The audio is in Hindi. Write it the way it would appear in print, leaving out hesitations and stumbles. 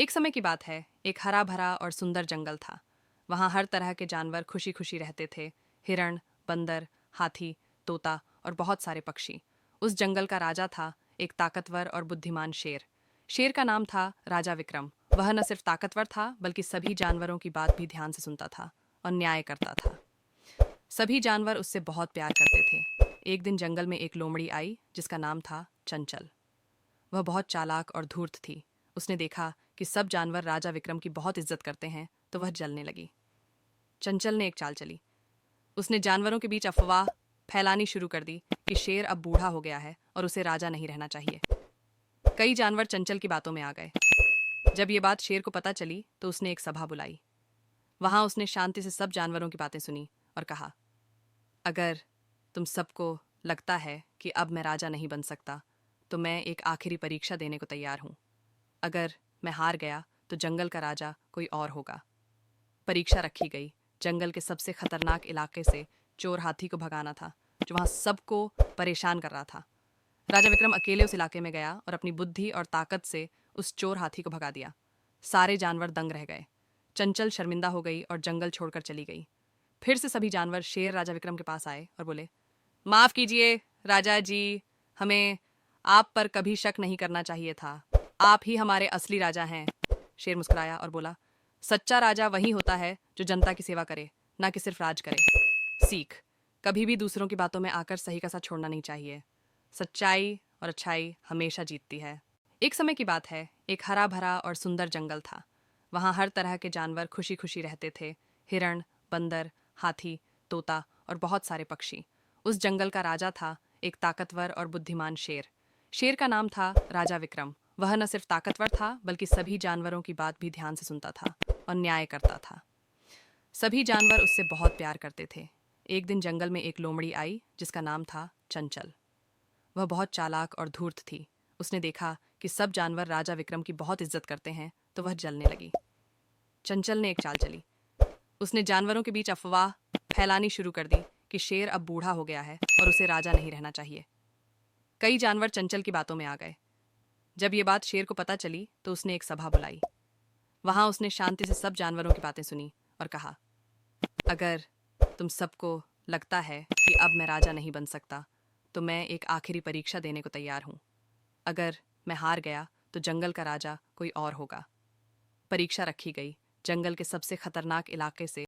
एक समय की बात है, एक हरा भरा और सुंदर जंगल था। वहाँ हर तरह के जानवर खुशी खुशी रहते थे। हिरण, बंदर, हाथी, तोता और बहुत सारे पक्षी। उस जंगल का राजा था एक ताकतवर और बुद्धिमान शेर। शेर का नाम था राजा विक्रम। वह न सिर्फ ताकतवर था बल्कि सभी जानवरों की बात भी ध्यान से सुनता था और न्याय करता था। सभी जानवर उससे बहुत प्यार करते थे। एक दिन जंगल में एक लोमड़ी आई जिसका नाम था चंचल। वह बहुत चालाक और धूर्त थी। उसने देखा कि सब जानवर राजा विक्रम की बहुत इज्जत करते हैं, तो वह जलने लगी। चंचल ने एक चाल चली। उसने जानवरों के बीच अफवाह फैलानी शुरू कर दी कि शेर अब बूढ़ा हो गया है और उसे राजा नहीं रहना चाहिए। कई जानवर चंचल की बातों में आ गए। जब ये बात शेर को पता चली तो उसने एक सभा बुलाई। वहां उसने शांति से सब जानवरों की बातें सुनी और कहा, अगर तुम सबको लगता है कि अब मैं राजा नहीं बन सकता, तो मैं एक आखिरी परीक्षा देने को तैयार हूं। अगर मैं हार गया तो जंगल का राजा कोई और होगा। परीक्षा रखी गई। जंगल के सबसे खतरनाक इलाके से चोर हाथी को भगाना था, जो वहां सबको परेशान कर रहा था। राजा विक्रम अकेले उस इलाके में गया और अपनी बुद्धि और ताकत से उस चोर हाथी को भगा दिया। सारे जानवर दंग रह गए। चंचल शर्मिंदा हो गई और जंगल छोड़कर चली गई। फिर से सभी जानवर शेर राजा विक्रम के पास आए और बोले, माफ कीजिए राजा जी, हमें आप पर कभी शक नहीं करना चाहिए था। आप ही हमारे असली राजा हैं। शेर मुस्कुराया और बोला, सच्चा राजा वही होता है जो जनता की सेवा करे, ना कि सिर्फ राज करे। सीख, कभी भी दूसरों की बातों में आकर सही का साथ छोड़ना नहीं चाहिए। सच्चाई और अच्छाई हमेशा जीतती है। एक समय की बात है, एक हरा भरा और सुंदर जंगल था। वहाँ हर तरह के जानवर खुशी खुशी रहते थे। हिरण, बंदर, हाथी, तोता और बहुत सारे पक्षी। उस जंगल का राजा था एक ताकतवर और बुद्धिमान शेर। शेर का नाम था राजा विक्रम। वह न सिर्फ ताकतवर था बल्कि सभी जानवरों की बात भी ध्यान से सुनता था और न्याय करता था। सभी जानवर उससे बहुत प्यार करते थे। एक दिन जंगल में एक लोमड़ी आई जिसका नाम था चंचल। वह बहुत चालाक और धूर्त थी। उसने देखा कि सब जानवर राजा विक्रम की बहुत इज्जत करते हैं, तो वह जलने लगी। चंचल ने एक चाल चली। उसने जानवरों के बीच अफवाह फैलानी शुरू कर दी कि शेर अब बूढ़ा हो गया है और उसे राजा नहीं रहना चाहिए। कई जानवर चंचल की बातों में आ गए। जब ये बात शेर को पता चली तो उसने एक सभा बुलाई। वहां उसने शांति से सब जानवरों की बातें सुनी और कहा, अगर तुम सबको लगता है कि अब मैं राजा नहीं बन सकता, तो मैं एक आखिरी परीक्षा देने को तैयार हूं। अगर मैं हार गया तो जंगल का राजा कोई और होगा। परीक्षा रखी गई। जंगल के सबसे खतरनाक इलाके से